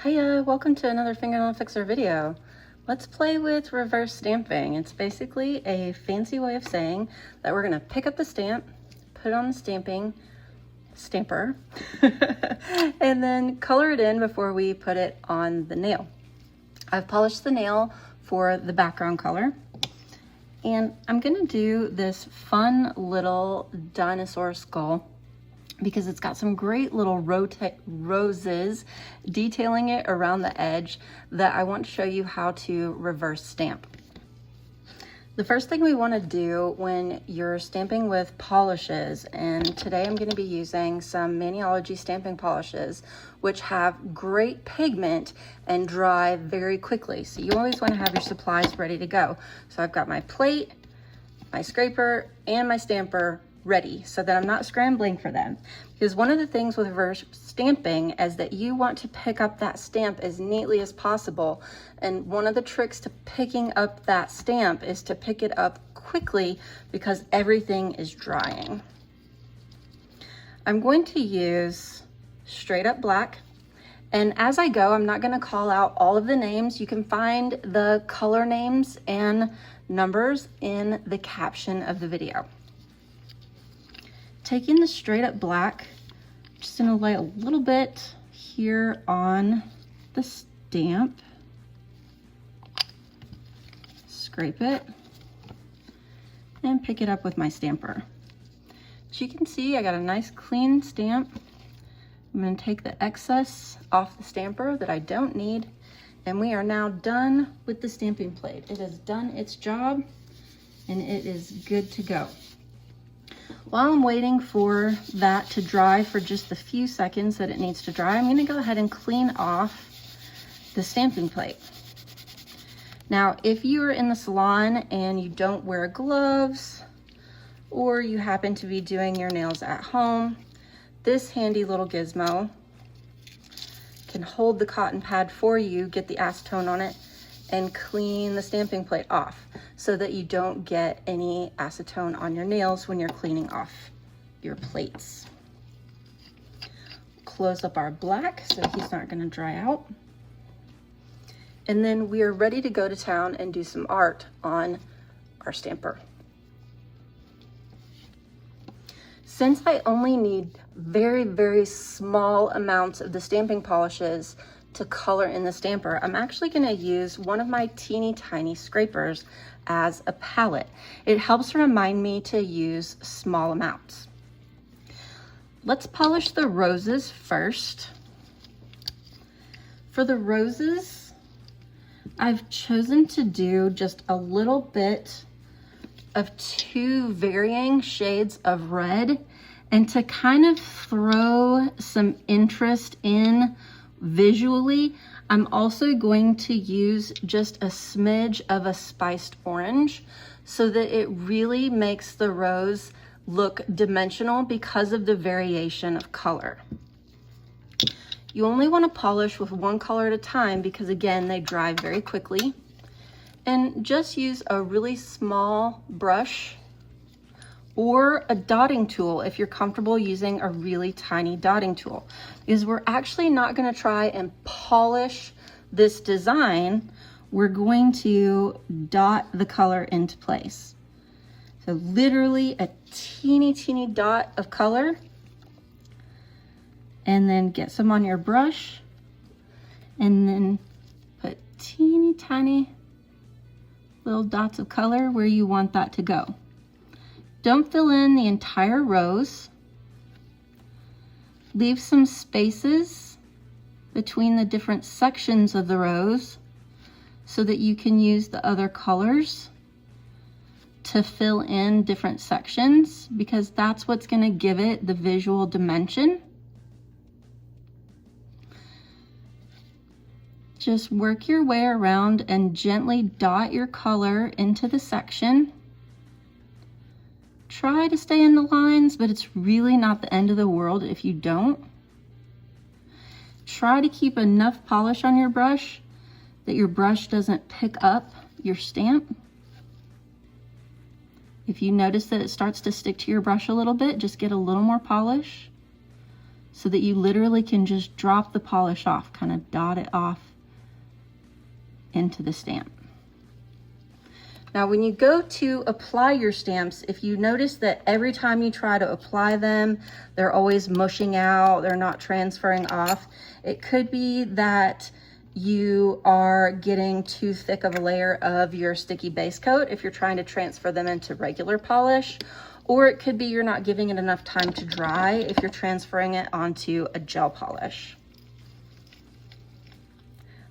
Hiya, welcome to another fingernail fixer video. Let's play with reverse stamping. It's basically a fancy way of saying that we're gonna pick up the stamp, put it on the stamper, and then color it in before we put it on the nail. I've polished the nail for the background color, and I'm gonna do this fun little dinosaur skull because it's got some great little roses detailing it around the edge that I want to show you how to reverse stamp. The first thing we want to do when you're stamping with polishes, and today I'm going to be using some Maniology stamping polishes, which have great pigment and dry very quickly. So you always want to have your supplies ready to go. So I've got my plate, my scraper, and my stamper ready so that I'm not scrambling for them. Because one of the things with reverse stamping is that you want to pick up that stamp as neatly as possible. And one of the tricks to picking up that stamp is to pick it up quickly because everything is drying. I'm going to use straight up black. And as I go, I'm not going to call out all of the names. You can find the color names and numbers in the caption of the video. Taking the straight up black, just gonna lay a little bit here on the stamp, scrape it, and pick it up with my stamper. As you can see, I got a nice clean stamp. I'm gonna take the excess off the stamper that I don't need, and we are now done with the stamping plate. It has done its job, and it is good to go. While I'm waiting for that to dry for just the few seconds that it needs to dry, I'm going to go ahead and clean off the stamping plate. Now, if you are in the salon and you don't wear gloves, or you happen to be doing your nails at home, this handy little gizmo can hold the cotton pad for you, get the acetone on it, and clean the stamping plate off so that you don't get any acetone on your nails when you're cleaning off your plates. Close up our black so he's not going to dry out. And then we are ready to go to town and do some art on our stamper. Since I only need very, very small amounts of the stamping polishes to color in the stamper, I'm actually going to use one of my teeny tiny scrapers as a palette. It helps remind me to use small amounts. Let's polish the roses first. For the roses, I've chosen to do just a little bit of two varying shades of red, and to kind of throw some interest in visually, I'm also going to use just a smidge of a spiced orange so that it really makes the rose look dimensional because of the variation of color. You only want to polish with one color at a time because, again, they dry very quickly. And just use a really small brush or a dotting tool if you're comfortable using a really tiny dotting tool, because we're actually not going to try and polish this design. We're going to dot the color into place. So literally a teeny dot of color, and then get some on your brush and then put teeny tiny little dots of color where you want that to go. Don't fill in the entire rose. Leave some spaces between the different sections of the rose so that you can use the other colors to fill in different sections, because that's what's going to give it the visual dimension. Just work your way around and gently dot your color into the section. Try to stay in the lines, but it's really not the end of the world if you don't. Try to keep enough polish on your brush that your brush doesn't pick up your stamp. If you notice that it starts to stick to your brush a little bit, just get a little more polish so that you literally can just drop the polish off, kind of dot it off into the stamp. Now, when you go to apply your stamps, if you notice that every time you try to apply them, they're always mushing out, they're not transferring off, it could be that you are getting too thick of a layer of your sticky base coat if you're trying to transfer them into regular polish, or it could be you're not giving it enough time to dry if you're transferring it onto a gel polish.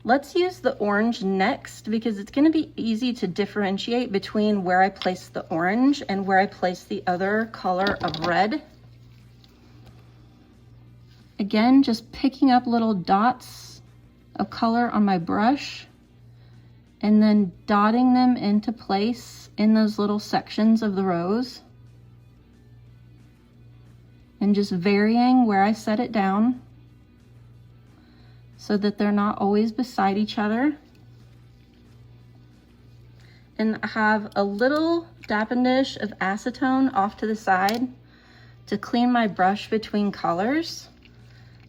Let's use the orange next because it's going to be easy to differentiate between where I place the orange and where I place the other color of red. Again, just picking up little dots of color on my brush and then dotting them into place in those little sections of the rose and just varying where I set it down so that they're not always beside each other. And I have a little dapping dish of acetone off to the side to clean my brush between colors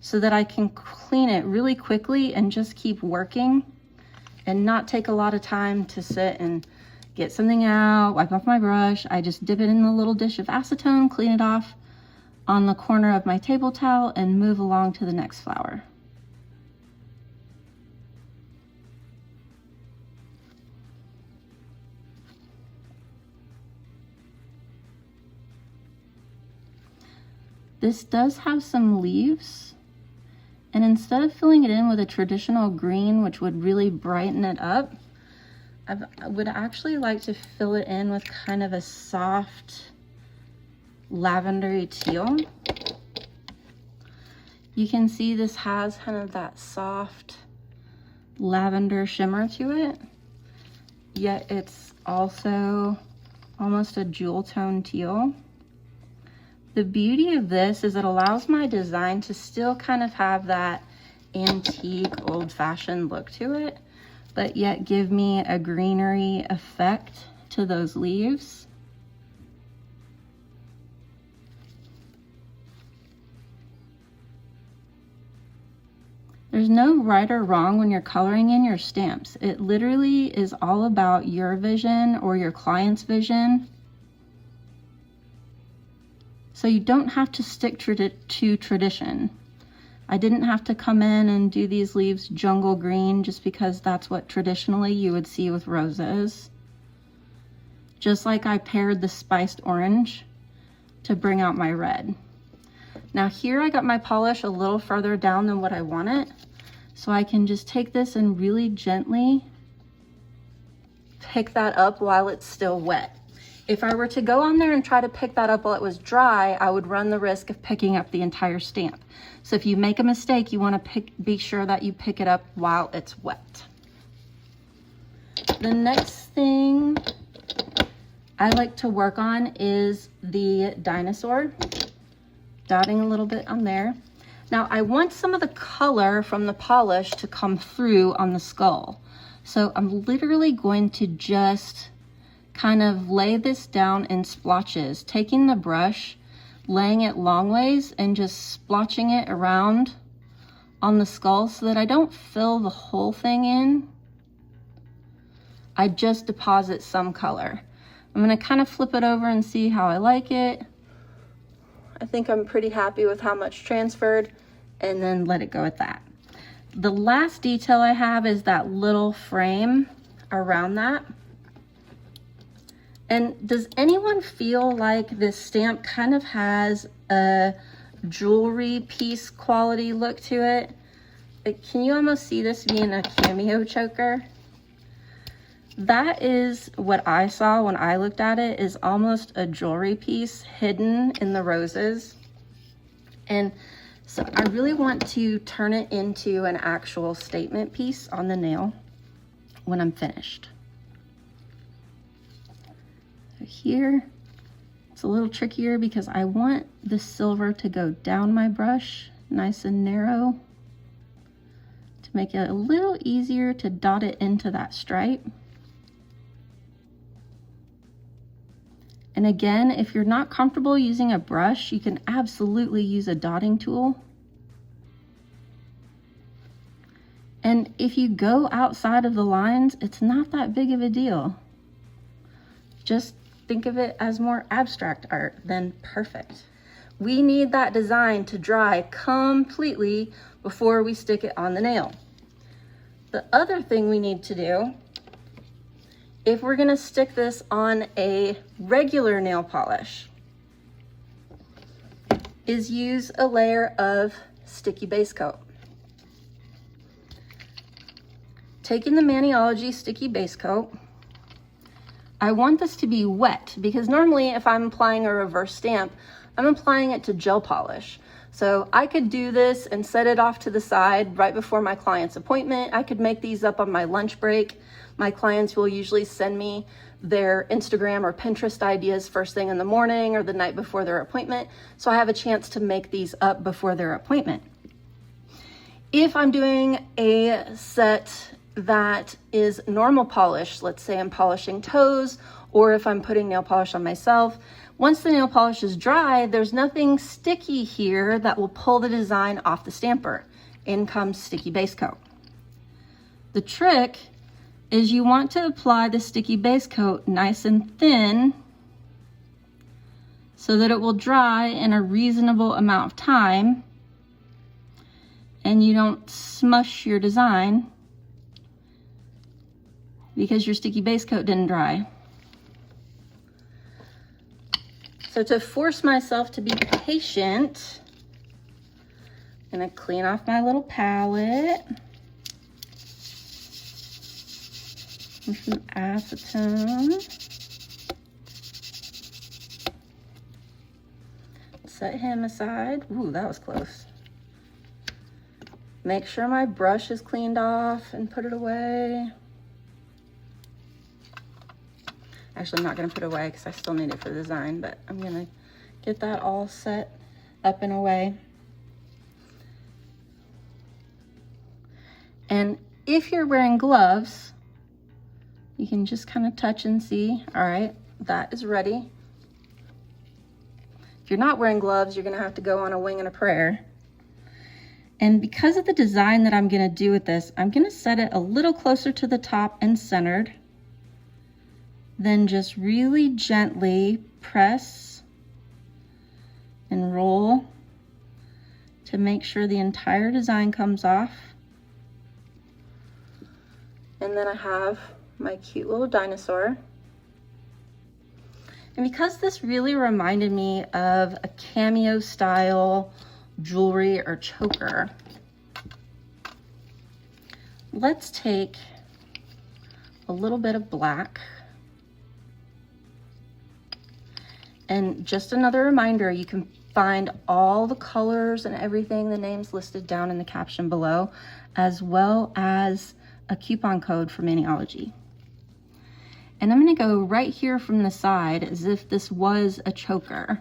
so that I can clean it really quickly and just keep working and not take a lot of time to sit and get something out, wipe off my brush. I just dip it in the little dish of acetone, clean it off on the corner of my table towel, and move along to the next flower. This does have some leaves, and instead of filling it in with a traditional green, which would really brighten it up, I would actually like to fill it in with kind of a soft lavendery teal. You can see this has kind of that soft lavender shimmer to it, yet it's also almost a jewel tone teal. The beauty of this is it allows my design to still kind of have that antique, old-fashioned look to it, but yet give me a greenery effect to those leaves. There's no right or wrong when you're coloring in your stamps. It literally is all about your vision or your client's vision. So you don't have to stick to tradition. I didn't have to come in and do these leaves jungle green just because that's what traditionally you would see with roses. Just like I paired the spiced orange to bring out my red. Now here I got my polish a little further down than what I want it, so I can just take this and really gently pick that up while it's still wet. If I were to go on there and try to pick that up while it was dry, I would run the risk of picking up the entire stamp. So if you make a mistake, you want to be sure that you pick it up while it's wet. The next thing I like to work on is the dinosaur, dotting a little bit on there. Now I want some of the color from the polish to come through on the skull. So I'm literally going to just kind of lay this down in splotches, taking the brush, laying it long ways and just splotching it around on the skull so that I don't fill the whole thing in. I just deposit some color. I'm gonna kind of flip it over and see how I like it. I think I'm pretty happy with how much transferred, and then let it go at that. The last detail I have is that little frame around that. And does anyone feel like this stamp kind of has a jewelry piece quality look to it? Like, can you almost see this being a cameo choker? That is what I saw when I looked at it, is almost a jewelry piece hidden in the roses. And so I really want to turn it into an actual statement piece on the nail when I'm finished. Here it's a little trickier because I want the silver to go down my brush nice and narrow to make it a little easier to dot it into that stripe. And again, if you're not comfortable using a brush, you can absolutely use a dotting tool. And if you go outside of the lines, it's not that big of a deal. Just think of it as more abstract art, then perfect. We need that design to dry completely before we stick it on the nail. The other thing we need to do, if we're gonna stick this on a regular nail polish, is use a layer of sticky base coat. Taking the Maniology sticky base coat, I want this to be wet because normally if I'm applying a reverse stamp, I'm applying it to gel polish. So I could do this and set it off to the side right before my client's appointment. I could make these up on my lunch break. My clients will usually send me their Instagram or Pinterest ideas first thing in the morning or the night before their appointment. So I have a chance to make these up before their appointment. If I'm doing a set that is normal polish, let's say I'm polishing toes, or if I'm putting nail polish on myself, once the nail polish is dry, there's nothing sticky here that will pull the design off the stamper. In comes sticky base coat. The trick is you want to apply the sticky base coat nice and thin so that it will dry in a reasonable amount of time and you don't smush your design because your sticky base coat didn't dry. So to force myself to be patient, I'm gonna clean off my little palette with some acetone. Set him aside. Ooh, that was close. Make sure my brush is cleaned off and put it away. Actually, I'm not gonna put it away because I still need it for the design, but I'm gonna get that all set up and away. And if you're wearing gloves, you can just kind of touch and see, all right, that is ready. If you're not wearing gloves, you're gonna have to go on a wing and a prayer. And because of the design that I'm gonna do with this, I'm gonna set it a little closer to the top and centered. Then just really gently press and roll to make sure the entire design comes off. And then I have my cute little dinosaur. And because this really reminded me of a cameo style jewelry or choker, let's take a little bit of black. And just another reminder, you can find all the colors and everything, the names listed down in the caption below, as well as a coupon code for Maniology. And I'm gonna go right here from the side as if this was a choker.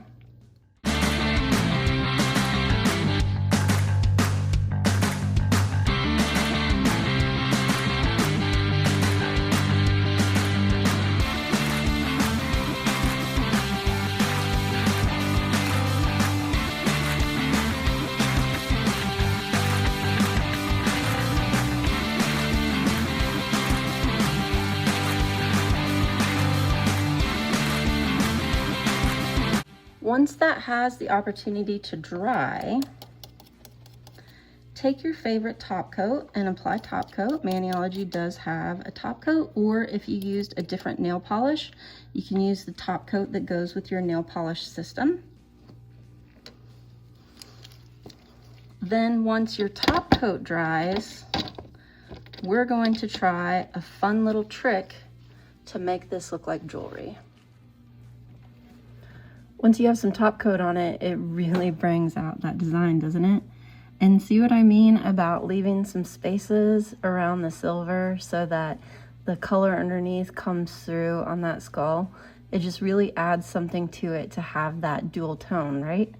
Once that has the opportunity to dry, take your favorite top coat and apply top coat. Maniology does have a top coat, or if you used a different nail polish, you can use the top coat that goes with your nail polish system. Then once your top coat dries, we're going to try a fun little trick to make this look like jewelry. Once you have some top coat on it, it really brings out that design, doesn't it? And see what I mean about leaving some spaces around the silver so that the color underneath comes through on that skull? It just really adds something to it to have that dual tone, right?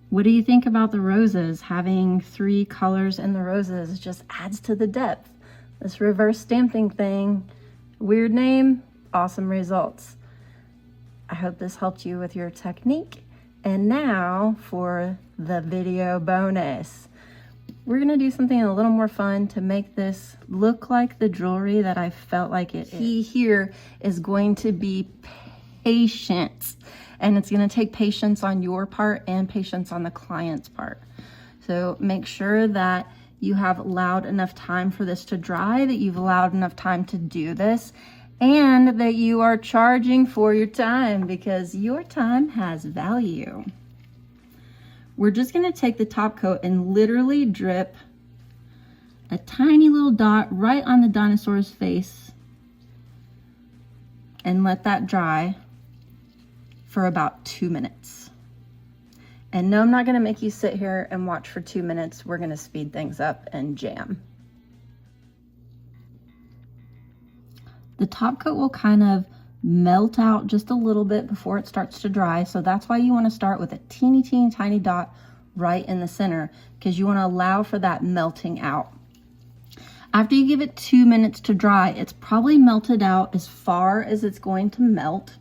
What do you think about the roses? Having 3 colors in the roses just adds to the depth. This reverse stamping thing, weird name, awesome results. I hope this helped you with your technique. And now for the video bonus. we're gonna do something a little more fun to make this look like the jewelry that I felt like it is. Key here is going to be patience, and it's gonna take patience on your part and patience on the client's part. So make sure that you have allowed enough time for this to dry, that you've allowed enough time to do this, and that you are charging for your time, because your time has value. We're just gonna take the top coat and literally drip a tiny little dot right on the dinosaur's face and let that dry for about 2 minutes. And no, I'm not gonna make you sit here and watch for 2 minutes. We're gonna speed things up and jam. The top coat will kind of melt out just a little bit before it starts to dry. So that's why you want to start with a teeny tiny dot right in the center, because you want to allow for that melting out. After you give it 2 minutes to dry, it's probably melted out as far as it's going to melt.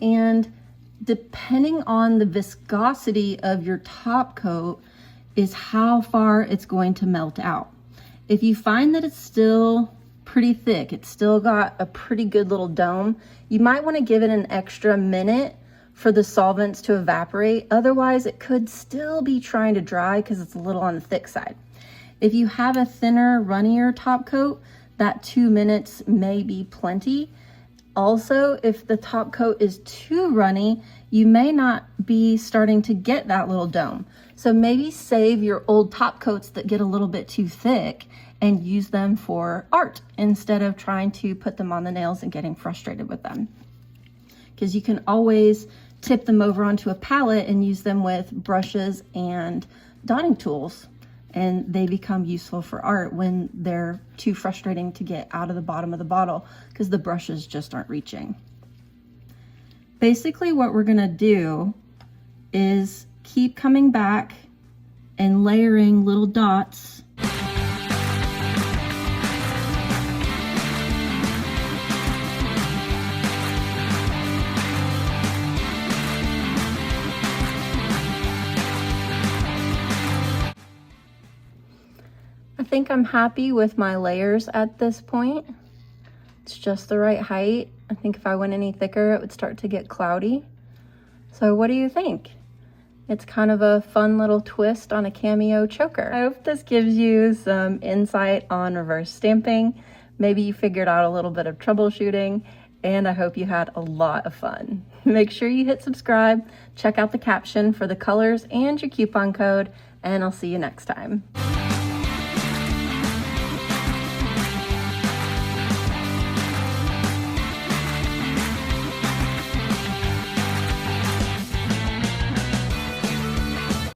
And depending on the viscosity of your top coat is how far it's going to melt out. If you find that it's still pretty thick, it's still got a pretty good little dome, you might want to give it an extra minute for the solvents to evaporate. Otherwise, it could still be trying to dry because it's a little on the thick side. If you have a thinner, runnier top coat, that 2 minutes may be plenty. Also, if the top coat is too runny, you may not be starting to get that little dome. So maybe save your old top coats that get a little bit too thick and use them for art instead of trying to put them on the nails and getting frustrated with them. Because you can always tip them over onto a palette and use them with brushes and dotting tools, and they become useful for art when they're too frustrating to get out of the bottom of the bottle because the brushes just aren't reaching. Basically, what we're gonna do is keep coming back and layering little dots . I think I'm happy with my layers at this point. It's just the right height. I think if I went any thicker, it would start to get cloudy. So what do you think? It's kind of a fun little twist on a cameo choker. I hope this gives you some insight on reverse stamping. Maybe you figured out a little bit of troubleshooting, and I hope you had a lot of fun. Make sure you hit subscribe, check out the caption for the colors and your coupon code, and I'll see you next time.